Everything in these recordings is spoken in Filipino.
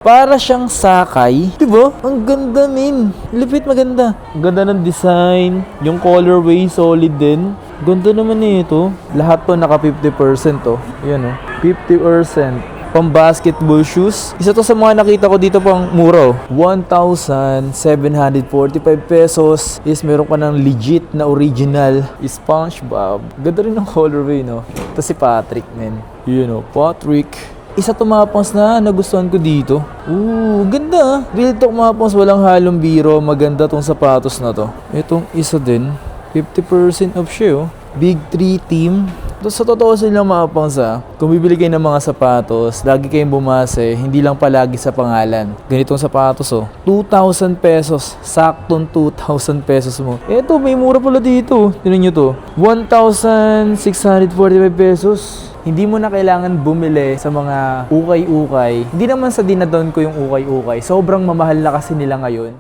Para siyang sakay. Diba? Ang ganda, min. Lipit, maganda. Ang ganda ng design. Yung colorway, solid din. Ganda naman ito. Lahat to naka 50% to. Yan o. 50%. Pang basketball shoes. Isa to sa mga nakita ko dito pang mura. 1,745 pesos is meron ka ng legit na original SpongeBob. Ganda rin ng colorway, no? Ito si Patrick, men. Yun o. Patrick. Isa to mga pangs na nagustuhan ko dito. Ganda. Real talk mga pangs, walang halong biro. Maganda tong sapatos na to. Itong isa din. 50% off siya, oh. Big 3 team. Sa totoo silang mga pangs, kung bibili kayo ng mga sapatos, lagi kayong bumase, hindi lang palagi sa pangalan. Ganitong sapatos, 2,000 pesos. Saktong 2,000 pesos mo. Eto, may mura pala dito. Tignan nyo to. 1,645 pesos. Hindi mo na kailangan bumili sa mga ukay-ukay. Hindi naman sa dinadon ko yung ukay-ukay. Sobrang mamahal na kasi nila ngayon.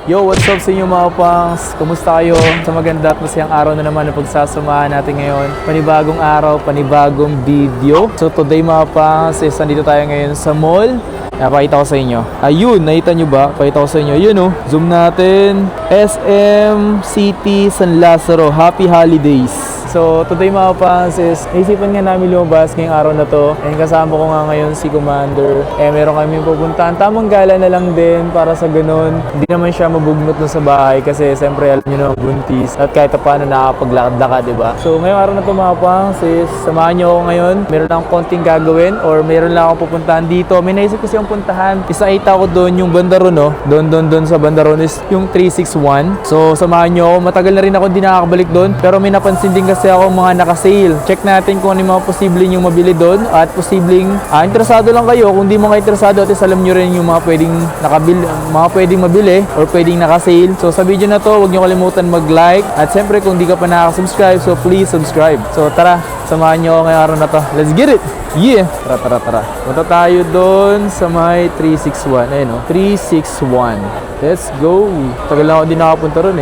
Yo, what's up sa inyo mga pangs? Kumusta kayo? Sa maganda at masayang araw na naman na pagsasamahan natin ngayon. Panibagong araw, panibagong video. So today mga pangs, nandito tayo ngayon sa mall. Napakita ko sa inyo. Ayun, nakita nyo ba? Pakita ko sa inyo. Yun zoom natin. SM City San Lazaro. Happy Holidays. So, today mga pangs is, naisipan nga namin lumabas ngayong araw na to. And kasama ko nga ngayon si Commander. Meron kami pupuntahan. Tamang gala na lang din para sa ganun. Hindi naman siya mabugnot dun sa bahay kasi siyempre alam nyo na buntis. At kahit paano nakapaglakad-lakad, diba? So, ngayong araw na to mga pangs is, samahan nyo ako ngayon. Meron lang konting gagawin or meron lang akong pupuntahan dito. May naisip kasi yung puntahan. Isa-ita ko doon yung Bandaron, no? Doon sa Bandaron is yung 361. So, samahan nyo ako. Matagal na rin ako hindi nakakabalik doon. Pero may napansin din kasi ako mga naka-sale. Check natin kung ano yung mga posibleng yung mabili doon at posibleng interesado lang kayo. Kung di mga interesado at alam nyo rin yung mga pwedeng mga pwedeng mabili or pwedeng naka-sale. So sa video na to, huwag nyo kalimutan mag-like at siyempre kung di ka pa nakaka-subscribe, so please subscribe. So tara, samahan nyo ako ngayong araw na to. Let's get it! Yeah! Tara. Punta tayo doon sa may 361. Ayun 361. Let's go! Tagal na ako din nakapunta ron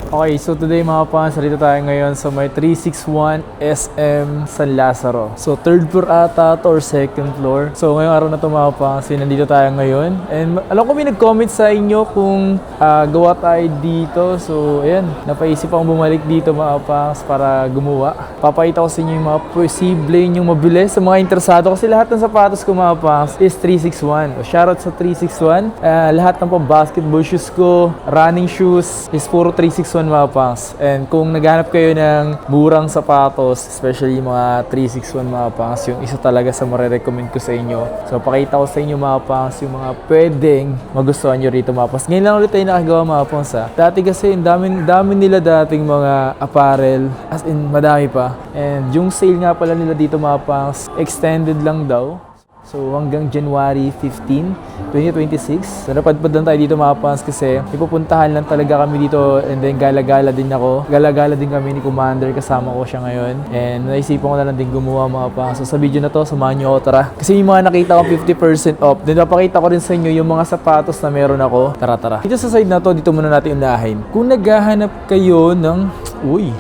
Okay, so today mga pangs, dito tayo ngayon sa may 361 SM San Lazaro. So third floor ata to or second floor. So ngayong araw na to mga pangs, nandito tayo ngayon. And alam ko may nag-comment sa inyo kung gawa tayo dito. So ayan, napaisip akong bumalik dito mga pangs para gumawa. Papakita ko sa inyo yung mga posible yung mabili sa mga interesado. Kasi lahat ng sapatos ko mga pangs is 361. So, shoutout sa 361. Lahat ng basketball shoes ko, running shoes is puro 361 mga pangs. And kung naghanap kayo ng murang sapatos, especially mga 361 mga pangs, yung isa talaga sa marirecommend ko sa inyo. So pakita ko sa inyo mga pangs yung mga pwedeng magustuhan nyo rito mga pangs. Ngayon lang ulit tayo nakagawa mga pangs Dati kasi dami nila dating mga apparel, as in madami pa. And yung sale nga pala nila dito mga pangs, extended lang daw. So hanggang January 15, 2026. So napadpad lang tayo dito mga pangs kasi ipupuntahan lang talaga kami dito and then gala-gala din ako. Gala-gala din kami ni Commander, kasama ko siya ngayon. And naisipan ko na lang din gumawa mga pangs. So sa video na to, samahan nyo ako, tara. Kasi yung mga nakita ko 50% off. Then napakita ko rin sa inyo yung mga sapatos na meron ako. Tara. Dito sa side na to, dito muna natin unahin. Kung naghahanap kayo ng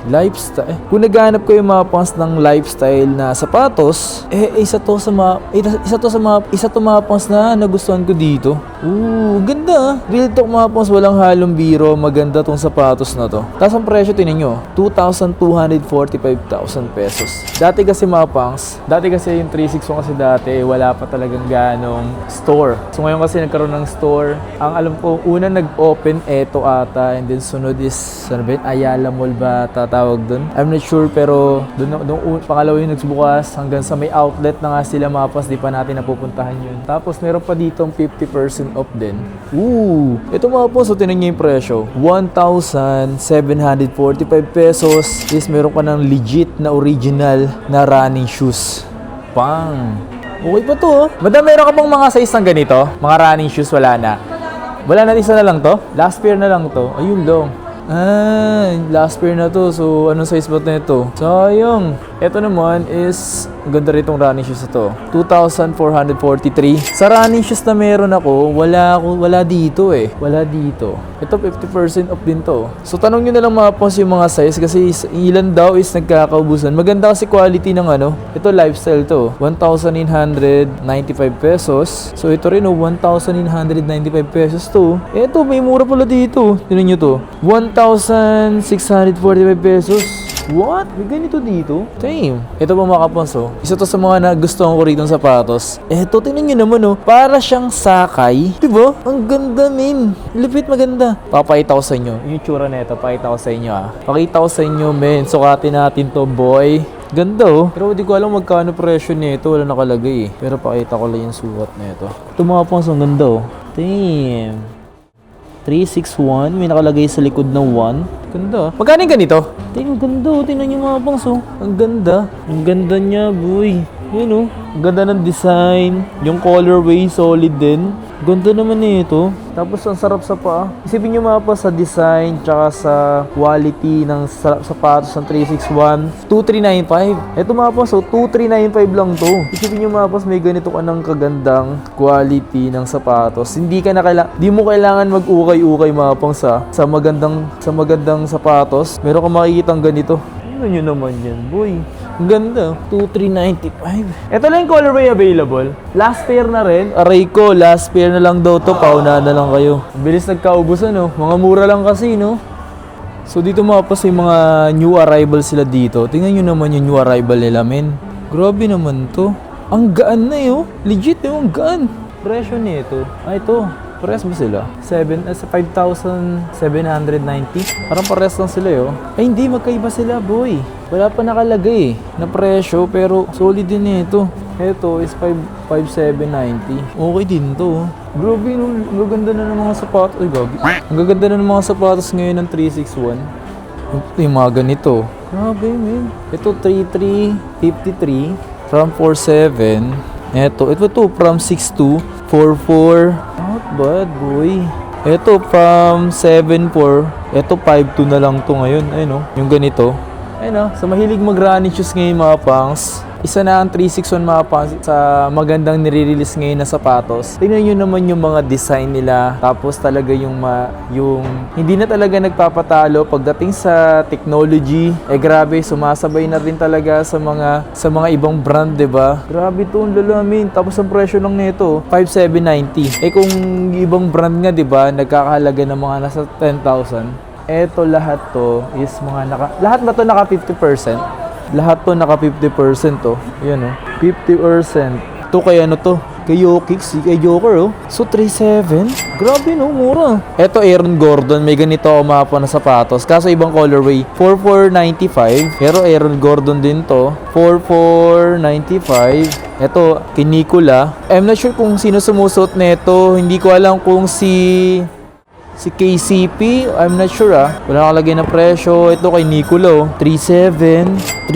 lifestyle. Kung naghahanap kayo mga pangs ng lifestyle na sapatos, isa to mga pangs na nagustuhan ko dito. Ganda. Real talk mga pangs, walang halong biro. Maganda tong sapatos na to. Tapos ang presyo, tinan nyo, 2,245,000 pesos. Dati kasi mga pangs, yung 361 kasi dati, wala pa talagang ganong store. So ngayon kasi nagkaroon ng store. Ang alam ko, una nag-open eto ata, and then sunod is, Ayala Mall ba tatawag dun? I'm not sure, pero dun pangalawa yung nagbukas hanggang sa may outlet na nga sila mga pangs, di pa natin napupuntahan yun. Tapos meron pa ditong 50% off din. Ito mga po, so tinan nyo yung presyo. 1,745 pesos is meron ka ng legit na original na running shoes. Okay pa to. Madam, meron ka bang mga size ng ganito? Mga running shoes, wala na. Wala na, isa na lang to? Last pair na lang to. Ayun lang. Last pair na to. So, anong size ba na ito? Sayang. Ito naman is, ang ganda rin itong running shoes na to. 2,443. Sa running shoes na meron ako, wala dito eh. Wala dito. Ito 50% off din to. So tanong nyo na lang mga pons yung mga size kasi ilan daw is nagkakaubusan. Maganda kasi quality ng ano. Ito lifestyle to. 1,995 pesos. So ito rin 1,995 pesos to. Ito may mura pala dito. Tignan nyo to. 1,645 pesos. What? May ganito dito? Damn. Ito pa mga kaponso. Isa to sa mga nagustuhan ko rito ng sapatos. Eto, tingnan nyo naman oh. Para siyang sakay. Diba? Ang ganda min. Lupit maganda. Papakita ko sa inyo. Yung tsura na ito. Pakita ko sa inyo ah. Pakita ko sa inyo men. Sukatin natin to boy. Ganda oh. Pero hindi ko alam magkano presyo nito. Wala nakalagay eh. Pero pakita ko lang yung sukat na ito. Ito mga kaponso. Ang ganda oh. Damn. 361, may nakalagay sa likod ng 1. Ganda. Magkano yung ganito? Tingnan, ganda. Tingnan nyo mga pangs, oh. Ang ganda. Ang ganda niya, boy. Yun, oh. Ang ganda ng design. Yung colorway, solid din. Ganda naman ito. Tapos, ang sarap sa paa. Isipin nyo mga pa sa design, tsaka sa quality ng sapatos ng 361. 2,395. Ito mga pa, so 2,395 lang to. Isipin nyo mga pa, may ganito ka ng kagandang quality ng sapatos. Hindi mo kailangan mag-ukay-ukay mga pang sa magandang sapatos. Meron ka makikitang ganito. Ano nyo naman yan, boy? Ang ganda. 2,395. Ito lang yung colorway available. Last pair na rin. Aray ko, last pair na lang daw to. Pauna na lang kayo. Bilis nagkaubusan, no? Mga mura lang kasi, no? So, dito mapas yung mga new arrival sila dito. Tingnan nyo naman yung new arrival nila, men. Grabe naman to. Ang gaan na yun. Legit, yung gaan. Presyo nito. Ito. Pares ba sila? 5,790. Parang pares lang sila yun. Ay hindi, magkaiba sila boy. Wala pa nakalagay na presyo pero solid din ito. Ito is 5,790. Okay din to. Grabe, ang gaganda na ng mga sapatos. Ay gagi. Ang gaganda na ng mga sapatos ngayon ng 361. Yung mga ganito. Grabe man. Ito 3,353 from 4,7. Ito to from 6,2 4,4. Not bad, boy. Ito from 7,4. Ito 5,2 na lang to ngayon. Ayun, yung ganito. Ayun, sa mahilig mag-running shoes ngayon mga pangs. Isa na ang 361 mga pangs sa magandang nire-release ngayon na sapatos. Tingnan nyo naman yung mga design nila. Tapos talaga yung hindi na talaga nagpapatalo pagdating sa technology. Grabe, sumasabay na rin talaga sa mga ibang brand, 'di ba? Grabe to, ang lalamin. Tapos ang presyo lang nito, 5,790. Kung ibang brand nga, 'di ba, nagkakahalaga ng mga nasa 10,000. Eto lahat to is lahat ba to naka 50%? Lahat to naka 50% to. Yan 50%. To kay ano to? Kay Yokix, kay Joker So 3,700? Grabe no, mura. Eto Aaron Gordon, may ganito ako mapa na sapatos. Kaso ibang colorway. 4,495. Pero Aaron Gordon din to. 4,495. Eto, kay Nicola. I'm not sure kung sino sumusuot nito. Hindi ko alam kung si KCP, I'm not sure Wala nakalagay na presyo. Ito kay Nicolo, 3,700.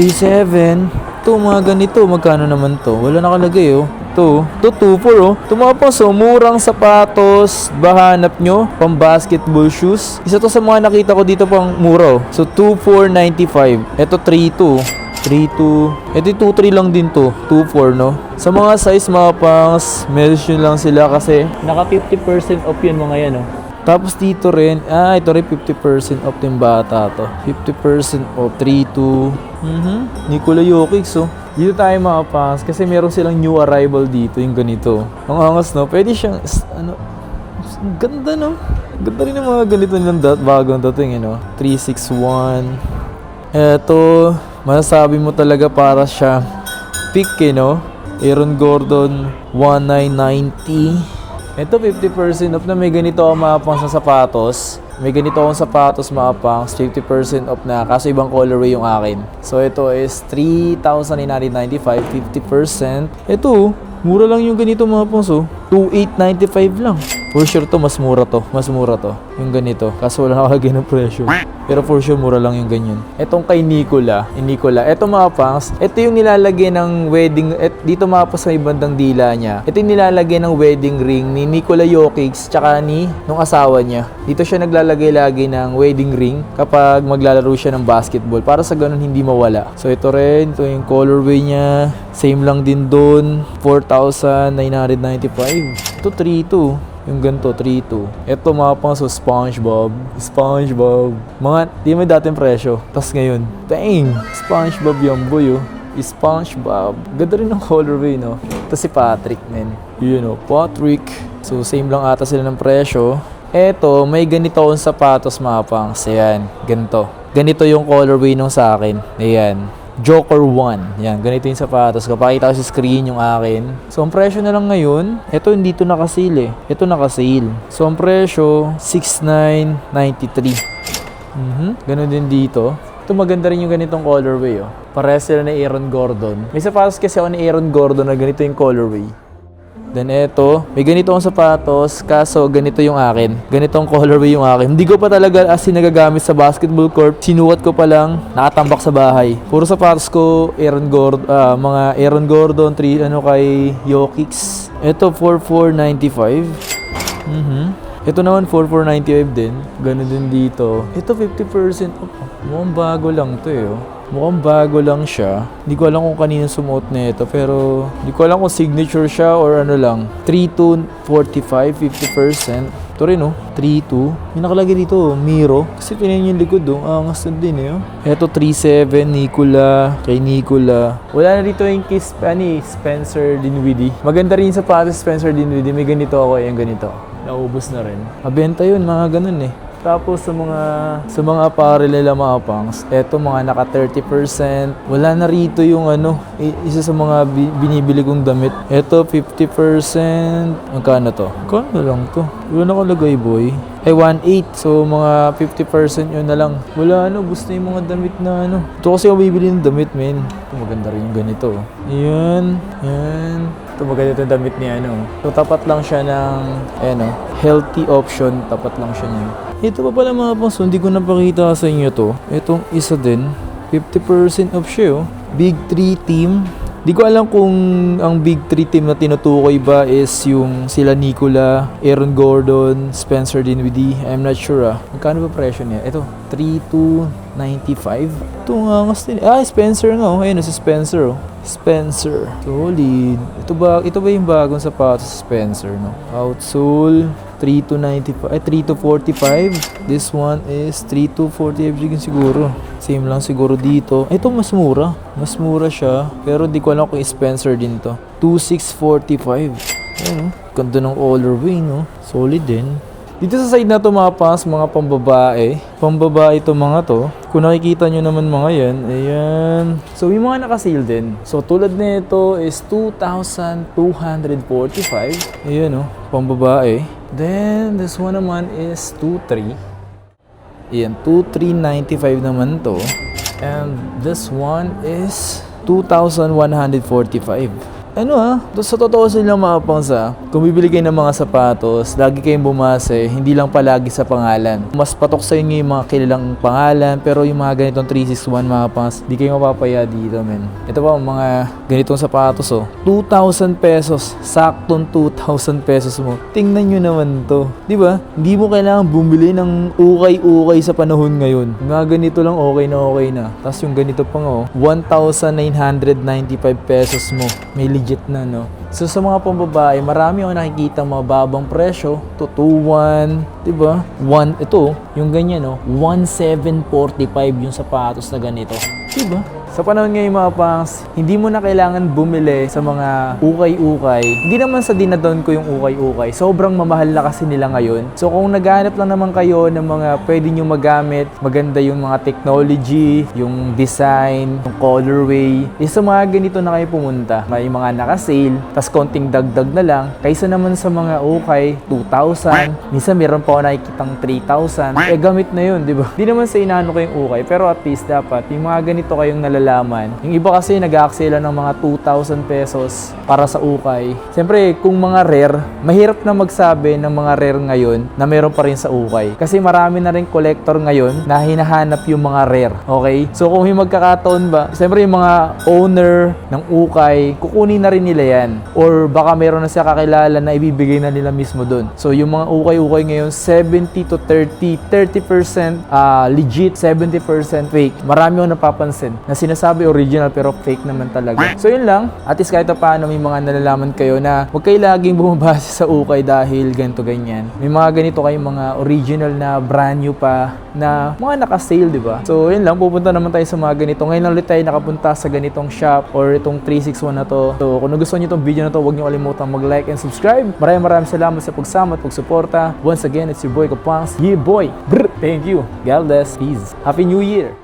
Ito mga ganito, magkano naman to? Wala nakalagay Ito 2,400 Ito mga po, murang sapatos. Bahanap nyo, pang basketball shoes. Isa to sa mga nakita ko dito pang mura So 2,495. Ito 3,200. Ito 2,300 lang din to. 2,400 no? Sa mga size mga pangs, mention lang sila kasi naka 50% off yun mga yan Tapos dito rin, ito rin 50% off yung bata to. 50% off, 3,200. Nicola Jokic, Dito tayo mga pangs kasi meron silang new arrival dito, yung ganito. Ang angas, no? Pwede siyang, ganda, no? Ganda rin yung mga ganito nilang bagong dating, 361. Eto, masasabi mo talaga para siya pick, Aaron Gordon, 1,990. Ito 50% off na may ganito ako mapang sa sapatos. May ganito akong sapatos mapang 50% off na kaso ibang colorway yung akin. So ito is 3,995, 50%. Ito Mura lang yung ganito mga pangs, oh. 2,895 lang. For sure to, mas mura to. Mas mura to. Yung ganito. Kaso wala nakalagay ng presyo. Pero for sure, mura lang yung ganyan. Etong kay Nicola. Eto mga pangs. Ito yung nilalagay ng wedding. Dito mga pangs sa ibandang dila niya. Ito yung nilalagay ng wedding ring ni Nikola Jokic tsaka ni nung asawa niya. Dito siya naglalagay lagi ng wedding ring kapag maglalaro siya ng basketball. Para sa ganun hindi mawala. So ito rin. Ito yung colorway niya. Same lang din doon. 4,995. Ito 3,200. Yung ganito, 3,200. Ito mga pang so SpongeBob. Mga, di may dating presyo. Tapos ngayon, dang! SpongeBob yung boy, oh. SpongeBob. Ganda rin ng colorway, no? Ito si Patrick, men. Yun, oh. Patrick. So, same lang ata sila ng presyo. Eto, may ganito akong sapatos, mga pangs. Ayan, ganito. Ganito yung colorway nung sa akin. Ayan. Joker 1. Yan, ganito yung sapatos. Kapakita ko sa screen yung akin. So, ang presyo na lang ngayon, ito hindi to nakasale eh. Ito nakasale. So, ang presyo, 6,993. Ganon din dito. Ito maganda rin yung ganitong colorway, oh. Parehas sila na Aaron Gordon. May sapatos kasi ako ni Aaron Gordon na ganito yung colorway. Then eto, may ganito akong sapatos, kaso ganito yung akin. Ganitong colorway yung akin. Hindi ko pa talaga as in nagagamit sa basketball court. Sinukat ko pa lang, nakatambak sa bahay. Puro sapatos ko, mga Aaron Gordon, kay Jokic. Eto, 4,495. Ito naman, 4,495 din. Ganun din dito. Ito, 50% off. Mukhang bago lang to eh, oh. Mukhang bago lang siya. Hindi ko alam kung kanino sumuot na ito. Pero hindi ko alam kung signature siya or ano lang. 3,245, 50%. Ito rin, oh. 3,2. May nakalagay dito, Miro. Kasi tinan yung likod, oh. Angas na din, eh, oh. Ito, 3,7. Nicola. Kay Nicola. Wala na dito yung kay Spencer Dinwiddie. Maganda rin sa patos Spencer Dinwiddie. May ganito ako, yung ganito. Naubos na rin. Mabenta yun, mga ganun, eh. Tapos sa mga apparel nila mga pangs, eto mga naka 30%. Wala na rito yung isa sa mga binibili kong damit. Eto 50%. Magkano to? Magkano lang to? Wala nakalagay boy. Ay 1.8. So mga 50% yun na lang. Wala gusto yung mga damit na Ito kasi ako bibili ng damit, men. Ito maganda rin yung ganito. Ayan. Ayan. Ito maganda yung damit niya, So tapat lang siya ng healthy option. Tapat lang siya niya. Ito pa pala mga pangs, hindi ko napakita sa inyo to. Itong isa din, 50% off siya, oh. Big 3 team. Di ko alam kung ang Big 3 team na tinutukoy ba is yung sila Nicola, Aaron Gordon, Spencer Dinwiddie. I'm not sure, ah. Magkano ba presyo niya? Ito, 3,295. Ito nga angas din. Spencer nga, oh. Ayun, si Spencer, oh. Spencer. Solid. Ito ba yung bagong sapatos sa Spencer, no? Outsole. 3,245. This one is 3,245 siguro. Same lang siguro dito. Ito mas mura. Mas mura siya. Pero di ko alam kung Spencer din to. 2,645. Ayun, ganda ng colorway, no? Solid din. Dito sa side na to mga pangs, mga pambabae. Pambabae to mga to. Kung nakikita nyo naman mga yan, ayan. So, yung mga nakasale din. So, tulad nito is 2,245. Ayan, pambabae. Then, this one naman is 2,300. Ayan, 2,395 naman to. And this one is 2,145. Sa totoo sila mga pangs, kung bibili kayo ng mga sapatos, lagi kayong bumase, hindi lang palagi sa pangalan. Mas patok sa inyo yung mga kilalang pangalan, pero yung mga ganitong 361 mga pangs, di kayo mapapaya dito, men. Ito pa, mga ganitong sapatos, 2,000 pesos. Saktong 2,000 pesos mo. Tingnan nyo naman to. Di ba? Hindi mo kailangan bumili ng ukay-ukay sa panahon ngayon. Mga ganito lang okay na. Tapos yung ganito pa 1,995 pesos mo. May legit na, So sa mga pambabae, marami ako nakikita mga babang presyo. Ito, 2,100, diba? Ito, yung ganyan, 1,745 yung sapatos na ganito. Diba? Sa panahon ngayon mga pangs, hindi mo na kailangan bumili sa mga ukay-ukay. Hindi naman sa dinadon ko yung ukay-ukay. Sobrang mamahal na kasi nila ngayon. So kung naghahanap lang naman kayo ng mga pwede nyo magamit, maganda yung mga technology, yung design, yung colorway, sa mga ganito na kayo pumunta. May mga naka-sale, tas konting dagdag na lang. Kaysa naman sa mga ukay, 2,000. Minsan meron pa ako nakikitang 3,000. Gamit na yun, di ba? Hindi naman sa inaano ko yung ukay, pero at least dapat yung mga ganito kayong malalaman. Yung iba kasi nag-aaksela ng mga 2,000 pesos para sa ukay. Siyempre, kung mga rare, mahirap na magsabi ng mga rare ngayon na meron pa rin sa ukay. Kasi marami na rin collector ngayon na hinahanap yung mga rare. Okay? So kung may magkakataon ba, siyempre yung mga owner ng ukay, kukunin na rin nila yan. Or baka meron na siya kakilala na ibibigay na nila mismo dun. So yung mga ukay-ukay ngayon, 70 to 30% legit, 70% fake. Marami akong napapansin na sinasabi original pero fake naman talaga. So yun lang, at least kahit paano may mga nalalaman kayo na huwag kayo laging bumabase sa ukay dahil ganito ganyan. May mga ganito kayong mga original na brand new pa na mga naka-sale, di ba? So yun lang, pupunta naman tayo sa mga ganito. Ngayon lang ulit tayo nakapunta sa ganitong shop or itong 361 na to. So kung nagustuhan niyo itong video na to, huwag niyo kalimutan mag-like and subscribe. Maraming salamat sa pagsama at pagsuporta. Once again, it's your boy Kapangs. Yeah boy! Brr! Thank you. God bless. Peace. Happy New Year!